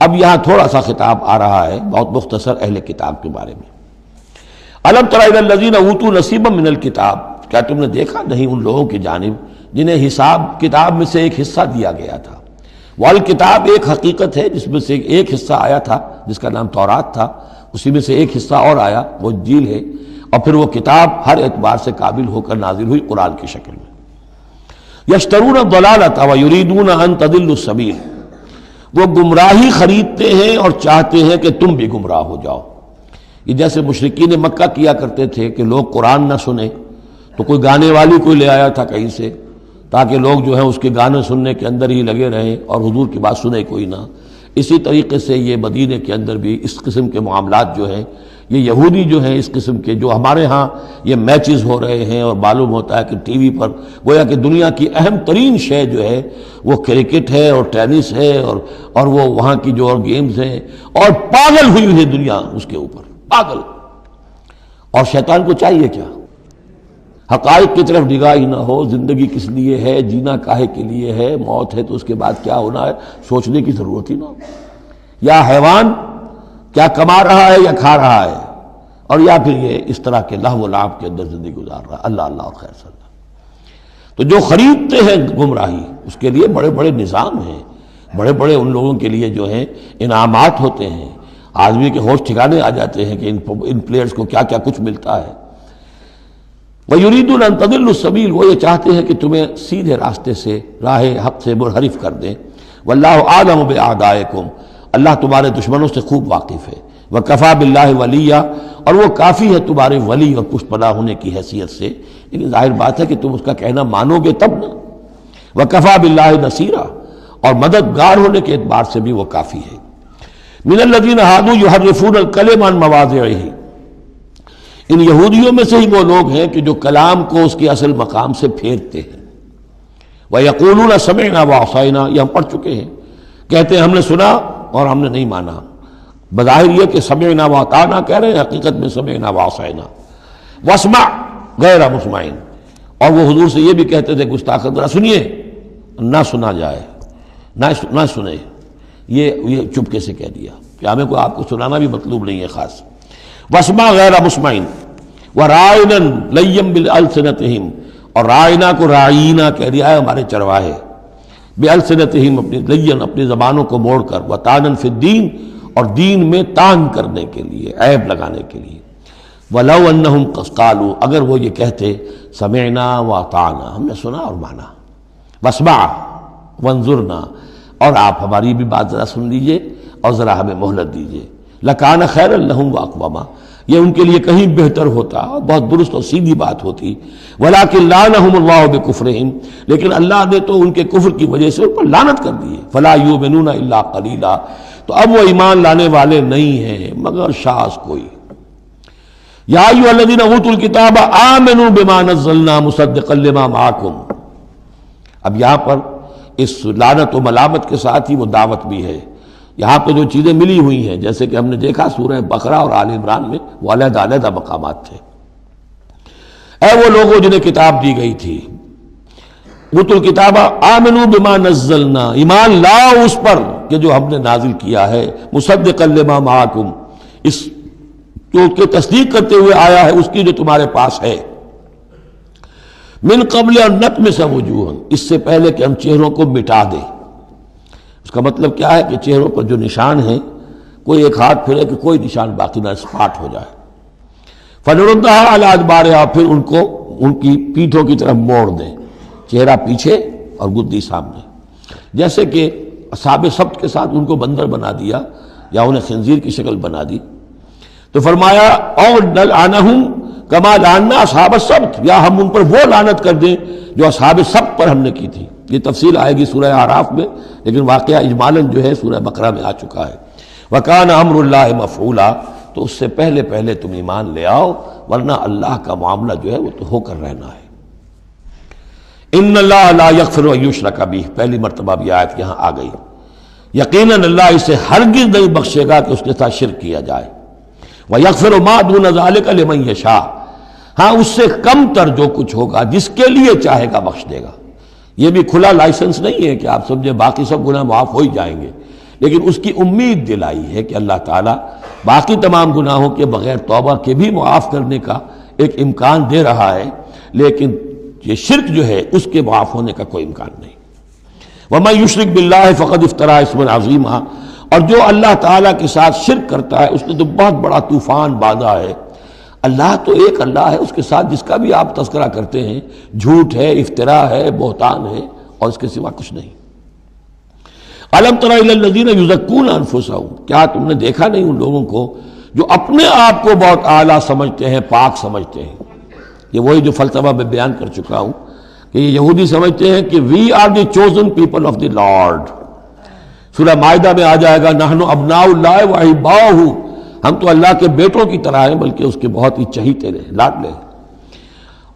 اب یہاں تھوڑا سا خطاب آ رہا ہے بہت مختصر اہل کتاب کے بارے میں. الم تر الی الذین اوتوا نصیبا من الکتاب، کیا تم نے دیکھا نہیں ان لوگوں کی جانب جنہیں حساب کتاب میں سے ایک حصہ دیا گیا تھا. والکتاب ایک حقیقت ہے جس میں سے ایک حصہ آیا تھا جس کا نام تورات تھا، اسی میں سے ایک حصہ اور آیا وہ انجیل ہے، اور پھر وہ کتاب ہر اعتبار سے قابل ہو کر نازل ہوئی قرآن کی شکل میں. یشترون الضلالۃ ویریدون ان تضلوا السبیل، وہ گمراہی خریدتے ہیں اور چاہتے ہیں کہ تم بھی گمراہ ہو جاؤ. یہ جیسے مشرکین مکہ کیا کرتے تھے کہ لوگ قرآن نہ سنیں تو کوئی گانے والی کوئی لے آیا تھا کہیں سے تاکہ لوگ جو ہیں اس کے گانے سننے کے اندر ہی لگے رہیں اور حضور کی بات سنے کوئی نہ. اسی طریقے سے یہ مدینے کے اندر بھی اس قسم کے معاملات جو ہیں، یہ یہودی جو ہیں اس قسم کے، جو ہمارے ہاں یہ میچز ہو رہے ہیں اور معلوم ہوتا ہے کہ ٹی وی پر گویا کہ دنیا کی اہم ترین شے جو ہے وہ کرکٹ ہے اور ٹینس ہے اور وہ وہاں کی جو اور گیمز ہیں، اور پاگل ہوئی ہے دنیا اس کے اوپر، پاگل. اور شیطان کو چاہیے کیا؟ حقائق کی طرف نگاہ ہی نہ ہو. زندگی کس لیے ہے، جینا کاہے کے لیے ہے، موت ہے تو اس کے بعد کیا ہونا ہے سوچنے کی ضرورت ہی نہ ہو. یا حیوان کیا کما رہا ہے یا کھا رہا ہے، اور یا پھر یہ اس طرح کے لہو و لعب کے اندر زندگی گزار رہا ہے. اللہ اللہ اور خیر صلی اللہ. تو جو خریدتے ہیں گمراہی اس کے لیے بڑے بڑے نظام ہیں، بڑے بڑے ان لوگوں کے لیے جو ہیں انعامات ہوتے ہیں. آدمی کے ہوش ٹھکانے آ جاتے ہیں کہ ان پلیئرز کو کیا کیا کچھ ملتا ہے. وَيُرِيدُونَ أَن تَضِلُّوا السَّبِيلَ، وہ یہ چاہتے ہیں کہ تمہیں سیدھے راستے سے راہ حق سے منحرف کر دیں. وَاللَّهُ أَعْلَمُ بِأَعْدَائِكُمْ، اللہ تمہارے دشمنوں سے خوب واقف ہے. وَكَفَى بِاللَّهِ وَلِيًّا، اور وہ کافی ہے تمہارے ولی اور پشت پناہ ہونے کی حیثیت سے. لیکن ظاہر بات ہے کہ تم اس کا کہنا مانو گے تب نا. وَكَفَى بِاللَّهِ نَصِيرًا، اور مددگار ہونے کے اعتبار سے بھی وہ کافی ہے. مِنَ الَّذِينَ هَادُوا يُحَرِّفُونَ الْكَلِمَ عَن مَّوَاضِعِهِ، ان یہودیوں میں سے ہی وہ لوگ ہیں کہ جو کلام کو اس کے اصل مقام سے پھیرتے ہیں. وَيَقُولُونَ سَمِعْنَا وَعَصَيْنَا، یہ ہم پڑھ چکے ہیں، کہتے ہیں ہم نے سنا اور ہم نے نہیں مانا. بظاہر یہ کہ سمعنا وَأَطَعْنَا کہہ رہے ہیں، حقیقت میں سمعنا وَعَصَيْنَا. وَاسْمَعْ غَيْرَ مُسْمَعٍ، اور وہ حضور سے یہ بھی کہتے تھے گستاخ ذرا سنیے، نہ سنا جائے، نہ سنے. یہ چپکے سے کہہ دیا کہ ہمیں کو آپ کو سنانا بھی مطلوب نہیں ہے خاص. وَاسْمَعْ غَيْرَ مُسْمَعٍ وَرَاعِنًا لَيًّا بِأَلْسِنَتِهِمْ، اور رائنا کو رائینا کہہ دیا ہے ہمارے چرواہے. بِأَلْسِنَتِهِمْ، اپنی لین اپنی زبانوں کو موڑ کر. وَطَعْنًا فِي الدِّينِ، اور دین میں طعن کرنے کے لیے، عیب لگانے کے لیے. وَلَوْ أَنَّهُمْ قَالُوا، اگر وہ یہ کہتے سمعنا وَأَطَعْنَا، ہم نے سنا اور مانا. وَاسْمَعْ وَانظُرْنَا، اور آپ ہماری بھی بات ذرا سن لیجئے اور ذرا ہمیں مہلت دیجئے. لَكَانَ خَيْرًا لَهُمْ وَأَقْوَمَ، یہ ان کے لیے کہیں بہتر ہوتا، بہت درست اور سیدھی بات ہوتی. وَلَكِنْ لَعَنَهُمُ اللَّهُ بِكُفْرِهِمْ، لیکن اللہ نے تو ان کے کفر کی وجہ سے ان پر لعنت کر دی ہے. فَلَا يُؤْمِنُونَ إِلَّا قَلِيلًا، تو اب وہ ایمان لانے والے نہیں ہیں مگر شاذ کوئی. یا ایھا الذین اوتوا الکتاب آمنوا بما نزلنا مصدقا لما معکم، اب یہاں پر اس لعنت و ملامت کے ساتھ ہی وہ دعوت بھی ہے. یہاں پہ جو چیزیں ملی ہوئی ہیں جیسے کہ ہم نے دیکھا سورہ بقرہ اور آل عمران میں وہ علیحدہ علیحدہ مقامات تھے. اے وہ لوگوں جنہیں کتاب دی گئی تھی، اوتوا الکتاب آمنوا بما نزلنا، ایمان لاؤ اس پر کہ جو ہم نے نازل کیا ہے. مصدقا لما معکم، اس جو کہ تصدیق کرتے ہوئے آیا ہے اس کی جو تمہارے پاس ہے. من قبل ان نطمس وجوہا، اس سے پہلے کہ ہم چہروں کو مٹا دیں. اس کا مطلب کیا ہے کہ چہروں پر جو نشان ہیں کوئی ایک ہاتھ پھرے کہ کوئی نشان باقی نہ، اسپاٹ ہو جائے. فنردھا علی ادبارہا، پھر ان کو ان کی پیٹھوں کی طرف موڑ دیں، چہرہ پیچھے اور گدی سامنے. جیسے کہ اصحاب سبت کے ساتھ ان کو بندر بنا دیا یا انہیں خنزیر کی شکل بنا دی. تو فرمایا اور نلعنہم کما لعنا اصحاب السبت، یا ہم ان پر وہ لعنت کر دیں جو اصحاب سبت پر ہم نے کی تھی. یہ تفصیل آئے گی سورہ اعراف میں، لیکن واقعہ اجمالاً جو ہے سورہ بقرہ میں آ چکا ہے. وَكَانَ أَمْرُ اللَّهِ مَفْعُولًا، تو اس سے پہلے پہلے تم ایمان لے آؤ ورنہ اللہ کا معاملہ جو ہے وہ تو ہو کر رہنا ہے. ان اللہ لا یغفر ان یشرک بہ، پہلی مرتبہ بھی آیت یہاں آ گئی. یقیناً اللہ اسے ہرگز نہیں بخشے گا کہ اس کے ساتھ شرک کیا جائے. وَيَغْفِرُ مَا دُونَ ذَلِكَ لِمَن يَشَاءُ، ہاں اس سے کم تر جو کچھ ہوگا جس کے لیے چاہے گا بخش دے گا. یہ بھی کھلا لائسنس نہیں ہے کہ آپ سمجھے باقی سب گناہ معاف ہو ہی جائیں گے، لیکن اس کی امید دلائی ہے کہ اللہ تعالیٰ باقی تمام گناہوں کے بغیر توبہ کے بھی معاف کرنے کا ایک امکان دے رہا ہے، لیکن یہ شرک جو ہے اس کے معاف ہونے کا کوئی امکان نہیں۔ وَمَن يُشْرِكْ بِاللَّهِ فَقَدِ افْتَرَىٰ اِثْمًا عَظِيمًا، اور جو اللہ تعالیٰ کے ساتھ شرک کرتا ہے اس نے تو بہت بڑا طوفان باندھا ہے۔ اللہ تو ایک اللہ ہے، اس کے ساتھ جس کا بھی آپ تذکرہ کرتے ہیں جھوٹ ہے، افتراء ہے، بہتان ہے، اور اس کے سوا کچھ نہیں۔ أَلَمْ تَرَ إِلَى الَّذِينَ يُزَكُّونَ أَنفُسَهُمْ، کیا تم نے دیکھا نہیں ان لوگوں کو جو اپنے آپ کو بہت اعلیٰ سمجھتے ہیں، پاک سمجھتے ہیں؟ یہ وہی جو فلسفہ میں بیان کر چکا ہوں کہ یہ یہودی سمجھتے ہیں کہ we are the chosen people of the lord. سورہ مائدہ میں آ جائے گا نحن ابناء اللہ واحباؤہ، ہم تو اللہ کے بیٹوں کی طرح ہیں، بلکہ اس کے بہت ہی چہیتے ہیں، لاڈلے ہیں۔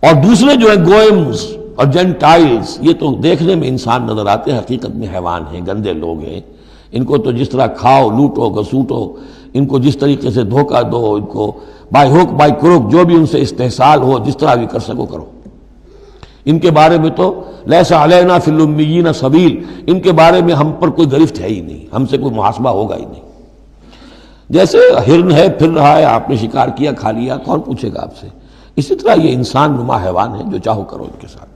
اور دوسرے جو ہیں گوئمز اور جینٹائلز، یہ تو دیکھنے میں انسان نظر آتے ہیں، حقیقت میں حیوان ہیں، گندے لوگ ہیں۔ ان کو تو جس طرح کھاؤ، لوٹو، گسوٹو، ان کو جس طریقے سے دھوکہ دو، ان کو بائی ہوک بائی کروک جو بھی ان سے استحصال ہو، جس طرح بھی کر سکو کرو۔ ان کے بارے میں تو لیس علینا فی الامیین سبیل، ان کے بارے میں ہم پر کوئی گرفت ہے ہی نہیں، ہم سے کوئی محاسبہ ہوگا ہی نہیں۔ جیسے ہرن ہے، پھر رہا ہے، آپ نے شکار کیا، کھا لیا، کون پوچھے گا آپ سے؟ اسی طرح یہ انسان نما حیوان ہے، جو چاہو کرو ان کے ساتھ۔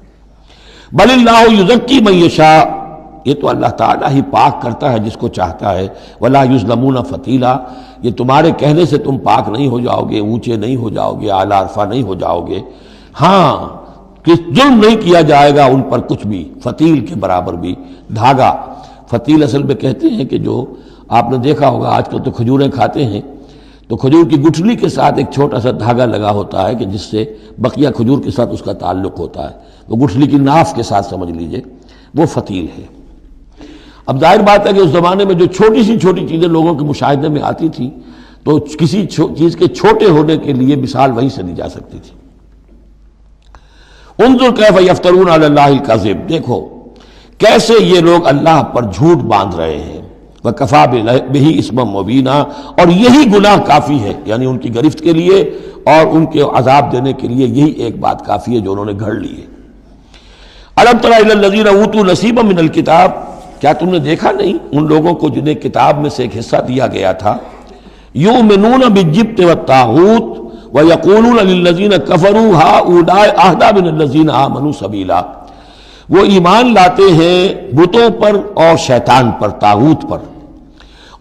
بل اللہ یزکی من یشاء، یہ تو اللہ تعالیٰ ہی پاک کرتا ہے جس کو چاہتا ہے۔ ولا یظلمون فتیلا، یہ تمہارے کہنے سے تم پاک نہیں ہو جاؤ گے، اونچے نہیں ہو جاؤ گے، اعلیٰ عرفہ نہیں ہو جاؤ گے۔ ہاں، کہ ظلم نہیں کیا جائے گا ان پر کچھ بھی، فتیل کے برابر بھی۔ دھاگا، فتیل اصل میں کہتے ہیں کہ جو آپ نے دیکھا ہوگا آج کل تو کھجوریں کھاتے ہیں تو کھجور کی گٹھلی کے ساتھ ایک چھوٹا سا دھاگا لگا ہوتا ہے کہ جس سے بقیہ کھجور کے ساتھ اس کا تعلق ہوتا ہے، وہ گٹھلی کی ناف کے ساتھ سمجھ لیجئے، وہ فتیل ہے۔ اب ظاہر بات ہے کہ اس زمانے میں جو چھوٹی سی چھوٹی چیزیں لوگوں کے مشاہدے میں آتی تھیں تو کسی چیز کے چھوٹے ہونے کے لیے مثال وہیں سے دی جا سکتی تھی۔ انظر کیف یفترون علی اللہ الکذب، دیکھو کیسے یہ لوگ اللہ پر جھوٹ باندھ رہے ہیں۔ وکفی بہ اسما مبینا، اور یہی گناہ کافی ہے، یعنی ان کی گرفت کے لیے اور ان کے عذاب دینے کے لیے یہی ایک بات کافی ہے جو انہوں نے گھڑ لی ہے۔ الم تر الی الذین اوتوا نصیبا من الکتاب، کیا تم نے دیکھا نہیں ان لوگوں کو جنہیں کتاب میں سے ایک حصہ دیا گیا تھا؟ یؤمنون بالجبت والطاغوت وَيَقُولُونَ لِلَّذِينَ كَفَرُوا هَؤُلَاءِ أَهْدَىٰ مِنَ الَّذِينَ آمَنُوا سَبِيلًا، وہ ایمان لاتے ہیں بتوں پر اور شیطان پر، طاغوت پر،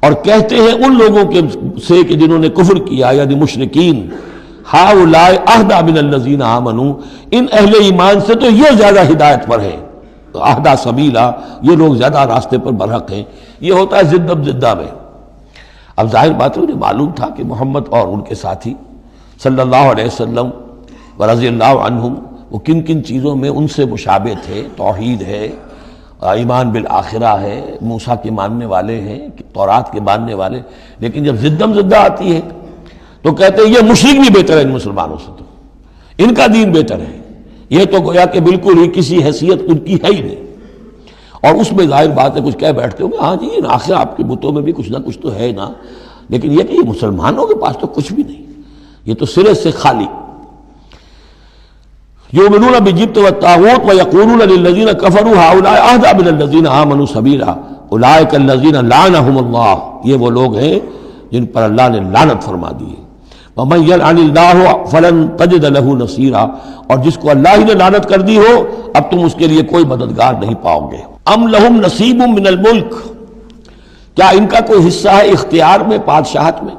اور کہتے ہیں ان لوگوں کے سے کہ جنہوں نے کفر کیا، یعنی مشرکین، هَؤُلَاءِ أَهْدَىٰ مِنَ الَّذِينَ آمَنُوا، ان اہل ایمان سے تو یہ زیادہ ہدایت پر ہیں، اہدیٰ سبیلا، یہ لوگ زیادہ راستے پر برحق ہیں۔ یہ ہوتا ہے ضد اب ضدہ میں۔ اب ظاہر بات ہے انہیں معلوم تھا کہ محمد اور ان کے ساتھی صلی اللہ علیہ وسلم ورضی اللہ عنہم وہ کن کن چیزوں میں ان سے مشابہ تھے۔ توحید ہے، ایمان بالآخرہ ہے، موسیٰ کے ماننے والے ہیں، تورات کے ماننے والے، لیکن جب ضدم زدہ آتی ہے تو کہتے ہیں یہ مشرک بھی بہتر ہے ان مسلمانوں سے، تو ان کا دین بہتر ہے، یہ تو گویا کہ بالکل ہی کسی حیثیت ان کی ہے ہی نہیں۔ اور اس میں ظاہر بات ہے کچھ کہہ بیٹھتے ہوں گے ہاں جی آخر آپ کے بتوں میں بھی کچھ نہ کچھ تو ہے نا، لیکن یہ کہ یہ مسلمانوں کے پاس تو کچھ بھی نہیں، یہ تو سرے سے خالی۔ یؤمنون بالجبت والطاغوت ویقولون للذین کفروا هؤلاء اهدیٰ من الذین آمنوا سبیلا اولئک الذین لعنهم اللہ، یہ وہ لوگ ہیں جن پر اللہ نے لعنت فرما دی ہے۔ ومن یلعن اللہ فلن تجد له نصیرا، اور جس کو اللہ ہی نے لعنت کر دی ہو اب تم اس کے لیے کوئی مددگار نہیں پاؤ گے۔ ام لهم نصیب من الملک، کیا ان کا کوئی حصہ ہے اختیار میں، بادشاہت میں؟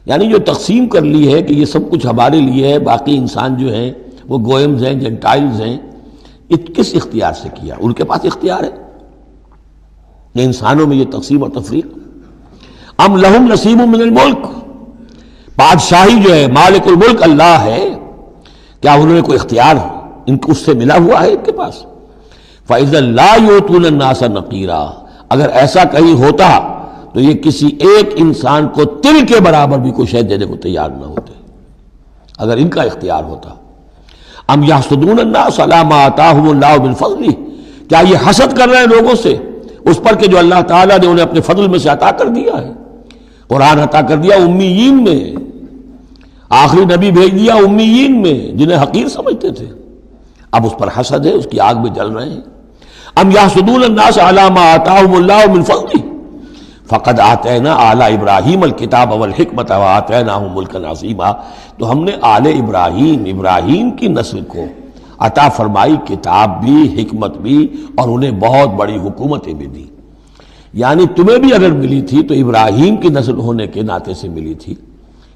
یعنی جو تقسیم کر لی ہے کہ یہ سب کچھ ہمارے لیے ہے، باقی انسان جو ہیں وہ گوئمز ہیں، جنٹائلز ہیں، کس اختیار سے کیا؟ ان کے پاس اختیار ہے یہ انسانوں میں یہ تقسیم اور تفریق۔ ام لہم نصیب من الملک، بادشاہی جو ہے مالک الملک اللہ ہے، کیا انہوں نے کوئی اختیار ان کو اس سے ملا ہوا ہے ان کے پاس؟ فَإِذَا لَا يُؤْتُونَ النَّاسَ نَقِيرًا، اگر ایسا کہیں ہوتا تو یہ کسی ایک انسان کو تل کے برابر بھی کوئی شے دینے کو تیار نہ ہوتے اگر ان کا اختیار ہوتا۔ ام یحسدون الناس علی ما آتاہم اللہ من فضلہ، کیا یہ حسد کر رہے ہیں لوگوں سے اس پر کہ جو اللہ تعالیٰ نے انہیں اپنے فضل میں سے عطا کر دیا ہے؟ قرآن عطا کر دیا امیین میں، آخری نبی بھیج دیا امیین میں جنہیں حقیر سمجھتے تھے، اب اس پر حسد ہے، اس کی آگ میں جل رہے ہیں۔ ام یحسدون الناس علی ما آتاہم اللہ من فضلہ، فقد آتینا آل ابراہیم الکتاب والحکمت وآتیناہم ملکا عظیما، تو ہم نے آل ابراہیم کی نسل کو عطا فرمائی کتاب بھی، حکمت بھی، اور انہیں بہت بڑی حکومتیں بھی دی۔ یعنی تمہیں بھی اگر ملی تھی تو ابراہیم کی نسل ہونے کے ناطے سے ملی تھی،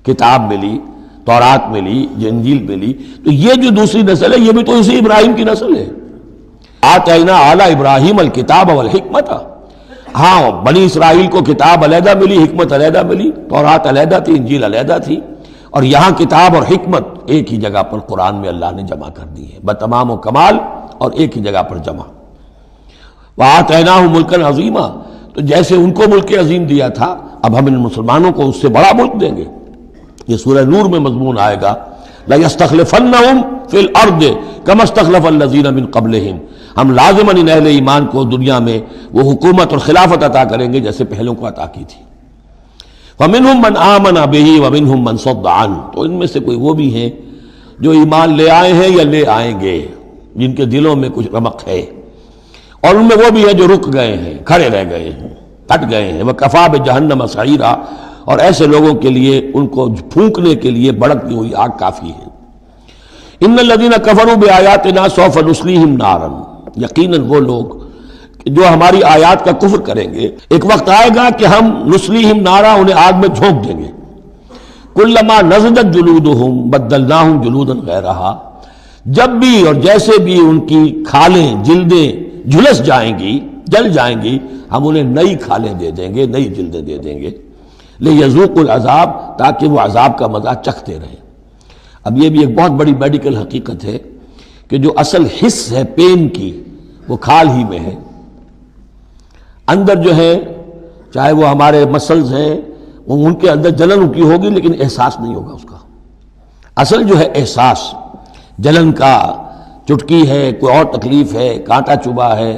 کتاب ملی، تورات ملی، انجیل ملی، تو یہ جو دوسری نسل ہے یہ بھی تو اسی ابراہیم کی نسل ہے۔ آتینا آل ابراہیم الکتاب والحکمت، ہاں بنی اسرائیل کو کتاب علیحدہ ملی، حکمت علیحدہ ملی، تورات علیحدہ تھی، انجیل علیحدہ تھی، اور یہاں کتاب اور حکمت ایک ہی جگہ پر قرآن میں اللہ نے جمع کر دی ہے بتمام و کمال، اور ایک ہی جگہ پر جمع۔ وآتیناہم ملکا عظیما، تو جیسے ان کو ملک عظیم دیا تھا اب ہم ان مسلمانوں کو اس سے بڑا ملک دیں گے۔ یہ سورہ نور میں مضمون آئے گا، لَيَسْتَخْلِفَنَّهُمْ فِي الْأَرْضِ كَمَا اسْتَخْلَفَ الَّذِينَ مِن قَبْلِهِمْ، ہم لازماً ان اہل ایمان کو دنیا میں وہ حکومت اور خلافت عطا کریں گے جیسے پہلوں کو عطا کی تھی۔ فَمِنْهُمْ مَنْ آمَنَ بِهِ وَمِنْهُمْ مَنْ صَدَّ عَنْهُ، تو ان میں سے کوئی وہ بھی ہیں جو ایمان لے آئے ہیں یا لے آئیں گے، جن کے دلوں میں کچھ رمق ہے، اور ان میں وہ بھی ہیں جو رک گئے ہیں، کھڑے رہ گئے ہیں، ہٹ گئے ہیں۔ وَكَفَى بِجَهَنَّمَ سَعِيرًا، اور ایسے لوگوں کے لیے ان کو پھونکنے کے لیے بڑکتی ہوئی آگ کافی ہے۔ ان الذین کفروا بآیاتنا سوف نصلیہم نارا، یقیناً وہ لوگ جو ہماری آیات کا کفر کریں گے ایک وقت آئے گا کہ ہم نصلیہم نارا، انہیں آگ میں جھونک دیں گے۔ کلما نضجت جلودہم بدلناہم جلودا غیرہا، جب بھی اور جیسے بھی ان کی کھالیں جلدیں جھلس جائیں گی، جل جائیں گی، ہم انہیں نئی کھالیں دے دیں گے، نئی جلدیں دے دیں گے، لیذوقوا العذاب، تاکہ وہ عذاب کا مزہ چکھتے رہیں۔ اب یہ بھی ایک بہت بڑی میڈیکل حقیقت ہے کہ جو اصل حس ہے پین کی وہ کھال ہی میں ہے، اندر جو ہے چاہے وہ ہمارے مسلز ہیں ان کے اندر جلن ان کی ہوگی لیکن احساس نہیں ہوگا اس کا۔ اصل جو ہے احساس جلن کا، چٹکی ہے، کوئی اور تکلیف ہے، کانٹا چبھا ہے،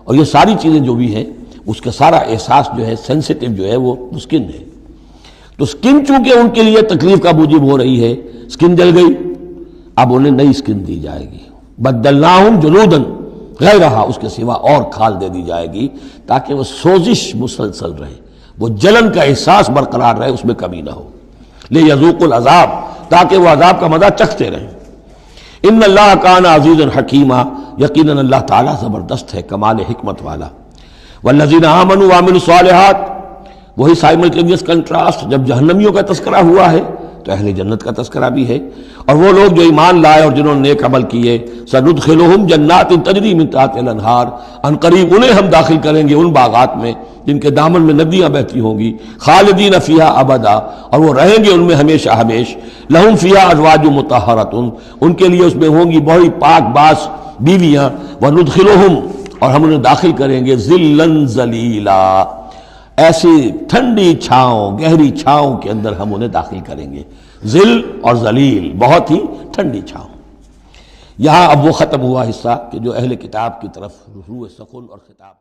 اور یہ ساری چیزیں جو بھی ہیں اس کا سارا احساس جو ہے سینسیٹیو جو ہے وہ سکن ہے۔ تو سکن چونکہ ان کے لیے تکلیف کا موجب ہو رہی ہے، سکن جل گئی، اب انہیں نئی سکن دی جائے گی۔ بدلناہم جلودا غیرہا، اس کے سوا اور کھال دے دی جائے گی تاکہ وہ سوزش مسلسل رہے، وہ جلن کا احساس برقرار رہے، اس میں کمی نہ ہو۔ لیذوقوا العذاب، تاکہ وہ عذاب کا مزہ چکھتے رہیں۔ ان اللہ کان عزیزا حکیما، یقیناً اللہ تعالیٰ زبردست ہے، کمال حکمت والا۔ والذین آمنوا وعملوا الصالحات، وہی سائملٹینیس کنٹراسٹ، جب جہنمیوں کا تذکرہ ہوا ہے تو اہل جنت کا تذکرہ بھی ہے، اور وہ لوگ جو ایمان لائے اور جنہوں نے نیک عمل کیے، سندخلہم جنات تجری من تحتہا الانہار، ان قریب انہیں ہم داخل کریں گے ان باغات میں جن کے دامن میں ندیاں بہتی ہوں گی، خالدین فیہا ابدا، اور وہ رہیں گے ان میں ہمیشہ ہمیش، لہم فیہا ازواج مطہرۃ، ان کے لیے اس میں ہوں گی بڑی پاک باز بیویاں، وندخلہم، اور ہم انہیں داخل کریں گے ظلا ذلیلا، ایسی ٹھنڈی چھاؤں، گہری چھاؤں کے اندر ہم انہیں داخل کریں گے۔ ظل اور ذلیل، بہت ہی ٹھنڈی چھاؤں۔ یہاں اب وہ ختم ہوا حصہ کہ جو اہل کتاب کی طرف روح سخن اور خطاب